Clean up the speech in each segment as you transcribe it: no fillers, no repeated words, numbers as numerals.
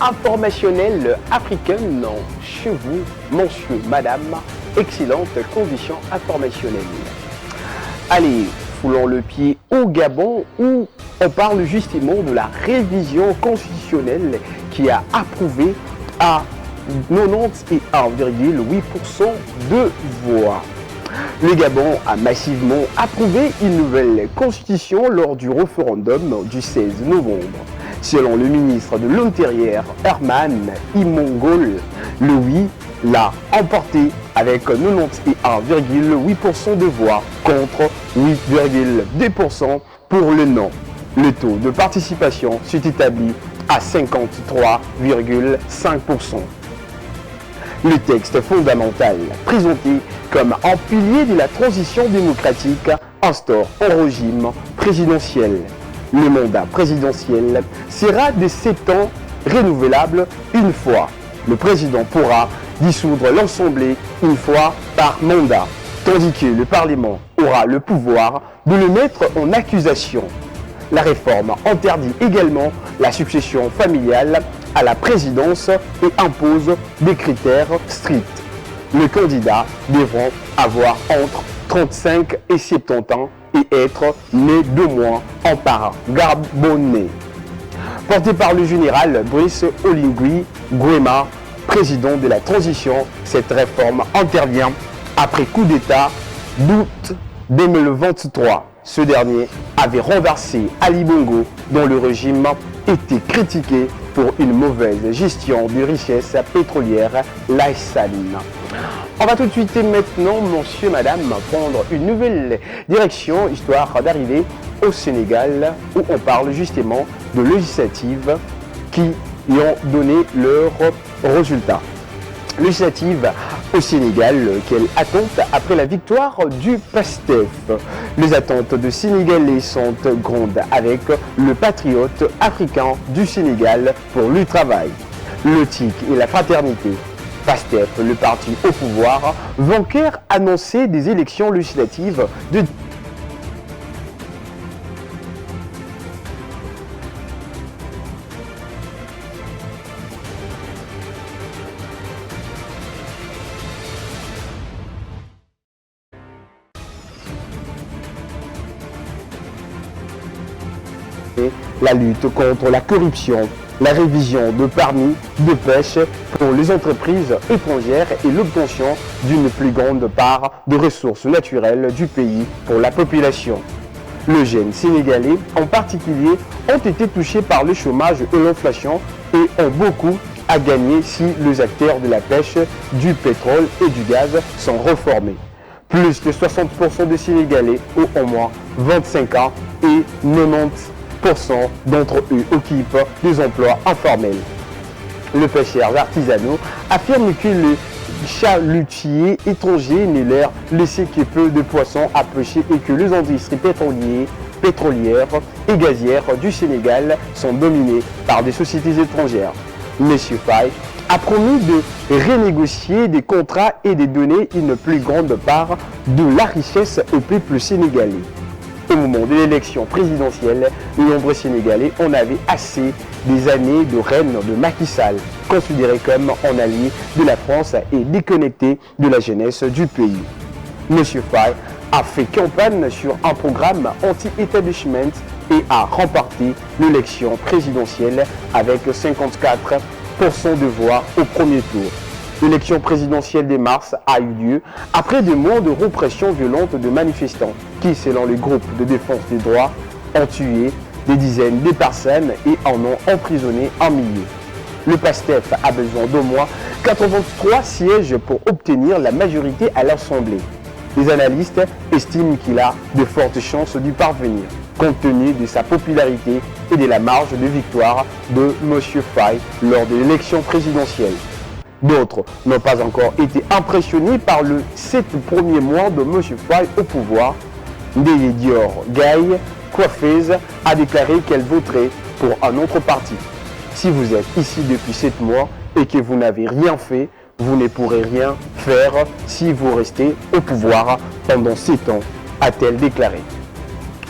informationnelle africaine chez vous, monsieur, madame, excellente condition informationnelle. Allez, foulons le pied au Gabon où on parle justement de la révision constitutionnelle qui a approuvé à 91,8% de voix. Le Gabon a massivement approuvé une nouvelle constitution lors du référendum du 16 novembre. Selon le ministre de l'Intérieur, Herman Imongol, le oui l'a emporté avec 91,8% de voix contre 8,2% pour le non. Le taux de participation s'est établi à 53,5%. Le texte fondamental, présenté comme un pilier de la transition démocratique, instaure un régime présidentiel. Le mandat présidentiel sera de 7 ans renouvelable une fois. Le président pourra dissoudre l'Assemblée une fois par mandat, tandis que le Parlement aura le pouvoir de le mettre en accusation. La réforme interdit également la succession familiale à la présidence et impose des critères stricts. Les candidats devront avoir entre 35 et 70 ans et être nés d'au moins un parent gabonais. Porté par le général Brice Oligui Nguema, président de la transition, cette réforme intervient après coup d'État d'août 2023. Ce dernier avait renversé Ali Bongo, dont le régime était critiqué pour une mauvaise gestion des richesses pétrolières laïsanes. On va tout de suite maintenant, monsieur, madame, prendre une nouvelle direction, histoire d'arriver au Sénégal, où on parle justement de législatives qui y ont donné leurs résultats. Législative au Sénégal, quelle attente après la victoire du PASTEF. Les attentes de Sénégalais sont grandes avec le patriote africain du Sénégal pour le travail, l'éthique et la fraternité. PASTEF, le parti au pouvoir, vainqueur annoncé des élections législatives de la lutte contre la corruption, la révision de permis de pêche pour les entreprises étrangères et l'obtention d'une plus grande part de ressources naturelles du pays pour la population. Les jeunes sénégalais en particulier ont été touchés par le chômage et l'inflation et ont beaucoup à gagner si les acteurs de la pêche, du pétrole et du gaz sont reformés. Plus de 60% des Sénégalais ont au moins 25 ans et 90% d'entre eux occupent des emplois informels. Le pêcheur artisanaux affirme que les chalutiers étrangers ne leur laissent que peu de poissons à pêcher et que les industries pétrolières et gazières du Sénégal sont dominées par des sociétés étrangères. M. Faye a promis de renégocier des contrats et de donner une plus grande part de la richesse au peuple sénégalais. Au moment de l'élection présidentielle, les nombreux Sénégalais en avaient assez des années de règne de Macky Sall, considéré comme un allié de la France et déconnecté de la jeunesse du pays. M. Faye a fait campagne sur un programme anti-establishment et a remporté l'élection présidentielle avec 54% de voix au premier tour. L'élection présidentielle de mars a eu lieu après des mois de répression violente de manifestants qui, selon le groupe de défense des droits, ont tué des dizaines de personnes et en ont emprisonné un millier. Le PASTEF a besoin d'au moins 83 sièges pour obtenir la majorité à l'Assemblée. Les analystes estiment qu'il a de fortes chances d'y parvenir, compte tenu de sa popularité et de la marge de victoire de M. Faye lors de l'élection présidentielle. D'autres n'ont pas encore été impressionnés par le 7 premiers mois de M. Faye au pouvoir. Ndeye Dior Gaye, coiffeuse, a déclaré qu'elle voterait pour un autre parti. Si vous êtes ici depuis 7 mois et que vous n'avez rien fait, vous ne pourrez rien faire si vous restez au pouvoir pendant 7 ans, a-t-elle déclaré.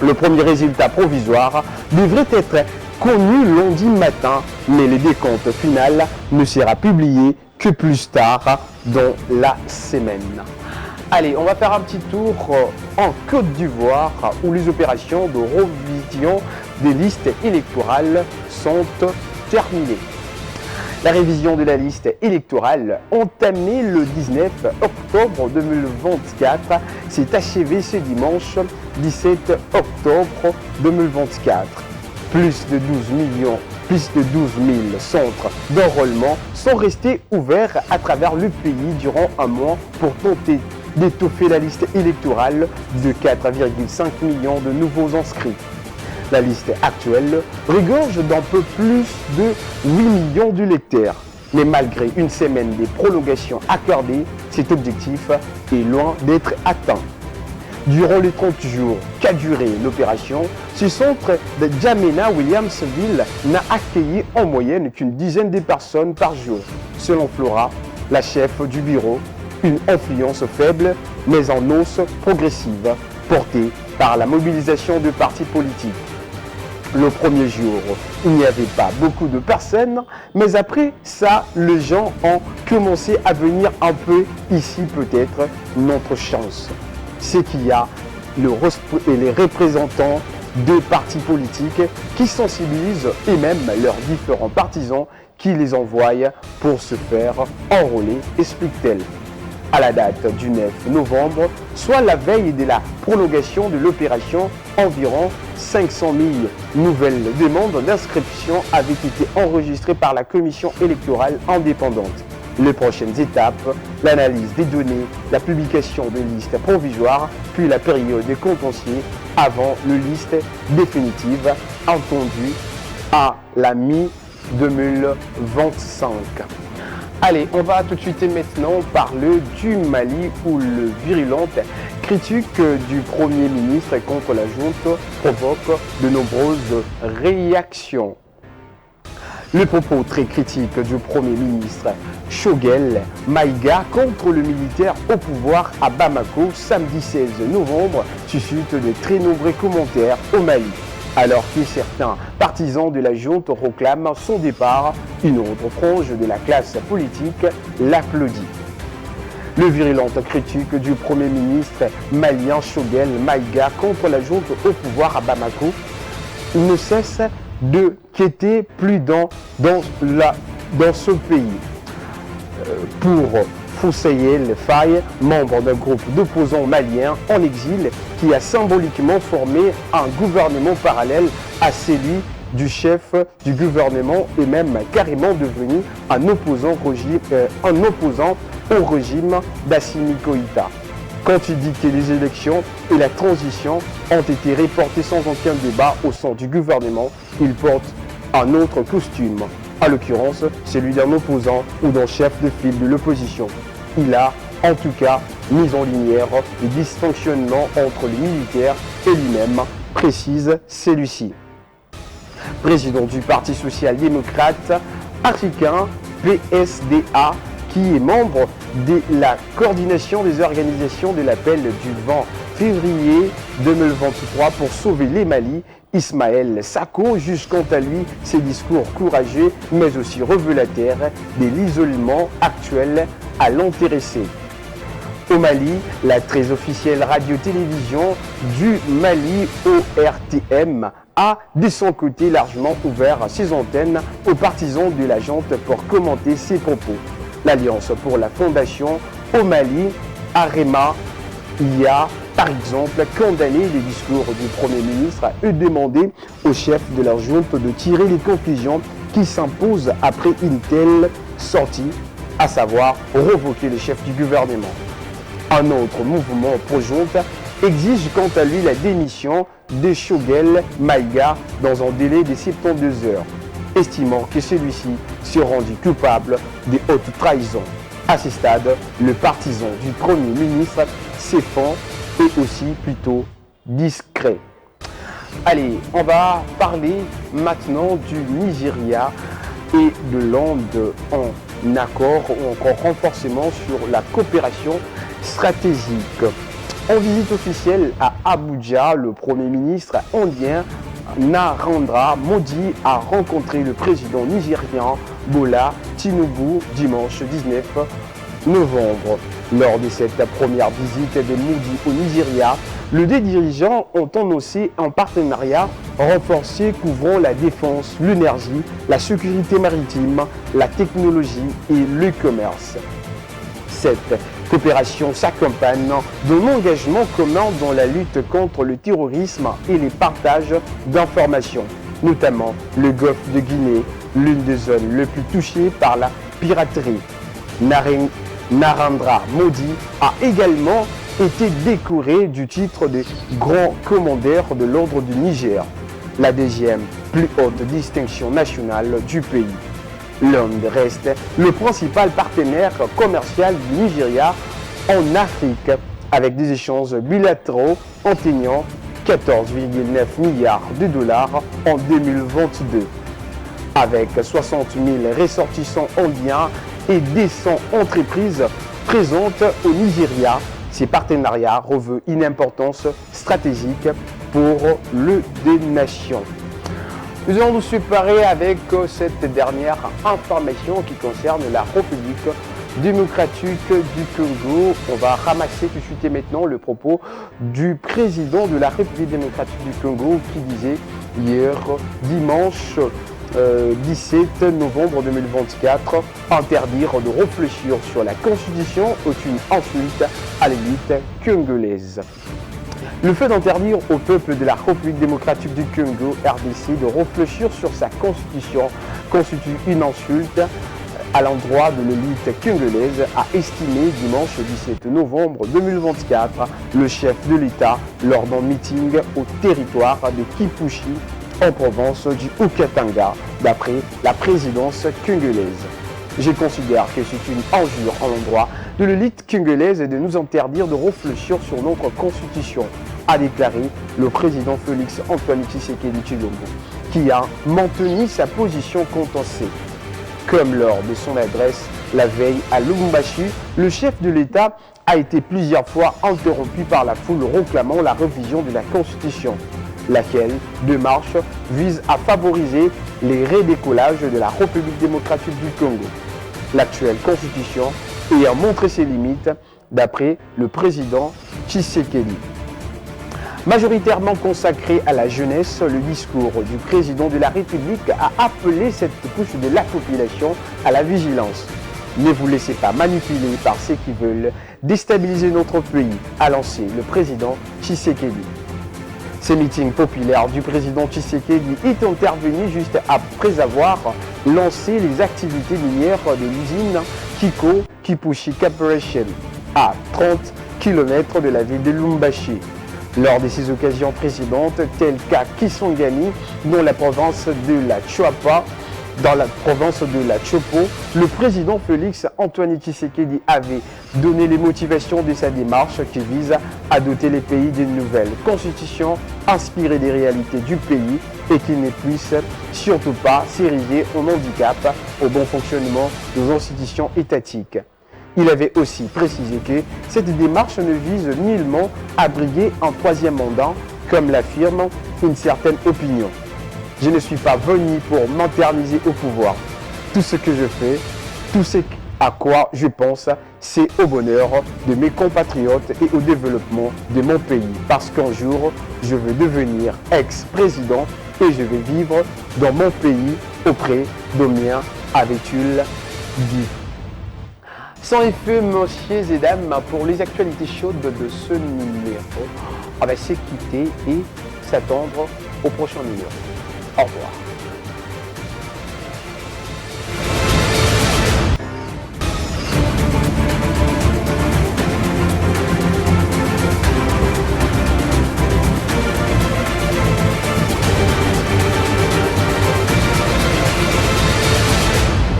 Le premier résultat provisoire devrait être connu lundi matin, mais le décompte final ne sera publié que plus tard dans la semaine. Allez, on va faire un petit tour en Côte d'Ivoire où les opérations de révision des listes électorales sont terminées. La révision de la liste électorale, entamée le 19 octobre 2024, s'est achevée ce dimanche 17 octobre 2024. Plus de 12 000 centres d'enrôlement sont restés ouverts à travers le pays durant un mois pour tenter d'étoffer la liste électorale de 4,5 millions de nouveaux inscrits. La liste actuelle regorge d'un peu plus de 8 millions d'électeurs. Mais malgré une semaine de prolongation accordée, cet objectif est loin d'être atteint. Durant les 30 jours qu'a duré l'opération, ce centre de Djamena-Williamsville n'a accueilli en moyenne qu'une dizaine de personnes par jour. Selon Flora, la chef du bureau, une influence faible mais en hausse progressive, portée par la mobilisation de partis politiques. Le premier jour, il n'y avait pas beaucoup de personnes, mais après ça, les gens ont commencé à venir un peu ici peut-être notre chance. C'est qu'il y a les représentants de partis politiques qui sensibilisent et même leurs différents partisans qui les envoient pour se faire enrôler, explique-t-elle. À la date du 9 novembre, soit la veille de la prolongation de l'opération, environ 500 000 nouvelles demandes d'inscription avaient été enregistrées par la commission électorale indépendante. Les prochaines étapes, l'analyse des données, la publication de listes provisoires, puis la période de contentieux avant le liste définitive, attendue à la mi-2025. Allez, on va tout de suite et maintenant parler du Mali où le virulente critique du Premier ministre contre la junte provoque de nombreuses réactions. Le propos très critique du Premier ministre Choguel Maïga contre le militaire au pouvoir à Bamako samedi 16 novembre suscite de très nombreux commentaires au Mali. Alors que certains partisans de la junte réclament son départ, une autre frange de la classe politique l'applaudit. Le virulente critique du Premier ministre malien Choguel Maïga contre la junte au pouvoir à Bamako ne cesse de quêter plus dans ce pays. Pour Foussaïel Faye, membre d'un groupe d'opposants maliens en exil qui a symboliquement formé un gouvernement parallèle à celui du chef du gouvernement et même carrément devenu un opposant au régime d'Assimi Goïta. Quand il dit que les élections et la transition ont été reportées sans aucun débat au sein du gouvernement, il porte un autre costume, en l'occurrence celui d'un opposant ou d'un chef de file de l'opposition. Il a en tout cas mis en lumière les dysfonctionnements entre les militaires et lui-même, précise celui-ci. Président du Parti social-démocrate africain, PSDA, qui est membre de la coordination des organisations de l'appel du 20 février 2023 pour sauver les Mali, Ismaël Sako juge quant à lui ses discours courageux mais aussi révélateurs de l'isolement actuel à l'intéressé. Au Mali, la très officielle radio-télévision du Mali, ORTM, a de son côté largement ouvert ses antennes aux partisans de la junte pour commenter ses propos. L'Alliance pour la Fondation au Mali, AREMA, y a par exemple condamné les discours du Premier ministre et demandé au chef de la junte de tirer les conclusions qui s'imposent après une telle sortie, à savoir revoquer le chef du gouvernement. Un autre mouvement pro-junte exige quant à lui la démission de Choguel Maïga dans un délai de 72 heures, estimant que celui-ci s'est rendu coupable de haute trahison. À ce stade, le partisan du Premier ministre s'effondre et aussi plutôt discret. Allez, on va parler maintenant du Nigeria et de l'Inde en accord ou encore renforcement sur la coopération stratégique. En visite officielle à Abuja, le Premier ministre indien Narendra Modi a rencontré le président nigérian Bola Tinubu dimanche 19 novembre. Lors de cette première visite de Modi au Nigeria, les deux dirigeants ont annoncé un partenariat renforcé couvrant la défense, l'énergie, la sécurité maritime, la technologie et le commerce. Cette coopération s'accompagne d'un engagement commun dans la lutte contre le terrorisme et les partages d'informations, notamment le golfe de Guinée, l'une des zones les plus touchées par la piraterie. Narendra Modi a également été décoré du titre de Grand Commandeur de l'Ordre du Niger, la deuxième plus haute distinction nationale du pays. L'Inde reste le principal partenaire commercial du Nigeria en Afrique, avec des échanges bilatéraux atteignant 14,9 milliards de dollars en 2022. Avec 60 000 ressortissants indiens et 200 entreprises présentes au Nigeria, ces partenariats revêtent une importance stratégique pour les deux nations. Nous allons nous séparer avec cette dernière information qui concerne la République démocratique du Congo. On va ramasser tout de suite et maintenant le propos du président de la République démocratique du Congo qui disait hier, dimanche 17 novembre 2024, interdire de réfléchir sur la Constitution est une insulte à l'élite congolaise. Le fait d'interdire au peuple de la République démocratique du Congo, RDC, de réfléchir sur sa constitution constitue une insulte à l'endroit de l'élite congolaise, a estimé dimanche 17 novembre 2024 le chef de l'État lors d'un meeting au territoire de Kipushi en province du Haut-Katanga, d'après la présidence congolaise. Je considère que c'est une injure à l'endroit de l'élite congolaise et de nous interdire de réfléchir sur notre constitution, a déclaré le président Félix Antoine Tshisekedi Tshilombo, qui a maintenu sa position contestée. Comme lors de son adresse la veille à Lubumbashi, le chef de l'État a été plusieurs fois interrompu par la foule réclamant la révision de la Constitution, laquelle démarche vise à favoriser les redécollages de la République démocratique du Congo. L'actuelle Constitution ayant montré ses limites, d'après le président Tshisekedi. Majoritairement consacré à la jeunesse, le discours du président de la République a appelé cette couche de la population à la vigilance. Ne vous laissez pas manipuler par ceux qui veulent déstabiliser notre pays, a lancé le président Tshisekedi. Ce meeting populaire du président Tshisekedi est intervenu juste après avoir lancé les activités minières de l'usine Kiko Kipushi Corporation à 30 km de la ville de Lubumbashi. Lors de ces occasions précédentes, telles qu'à Kisangani, dans la province de la Chopo, le président Félix Antoine Tshisekedi avait donné les motivations de sa démarche qui vise à doter les pays d'une nouvelle constitution inspirée des réalités du pays et qui ne puisse surtout pas s'ériger en handicap au bon fonctionnement des institutions étatiques. Il avait aussi précisé que cette démarche ne vise nullement à briguer un troisième mandat, comme l'affirme une certaine opinion. Je ne suis pas venu pour m'interniser au pouvoir. Tout ce que je fais, tout ce à quoi je pense, c'est au bonheur de mes compatriotes et au développement de mon pays. Parce qu'un jour, je veux devenir ex-président et je vais vivre dans mon pays auprès de miens, avait-il dit. Sans effet, messieurs et dames, pour les actualités chaudes de ce numéro, on va se quitter et s'attendre au prochain numéro. Au revoir.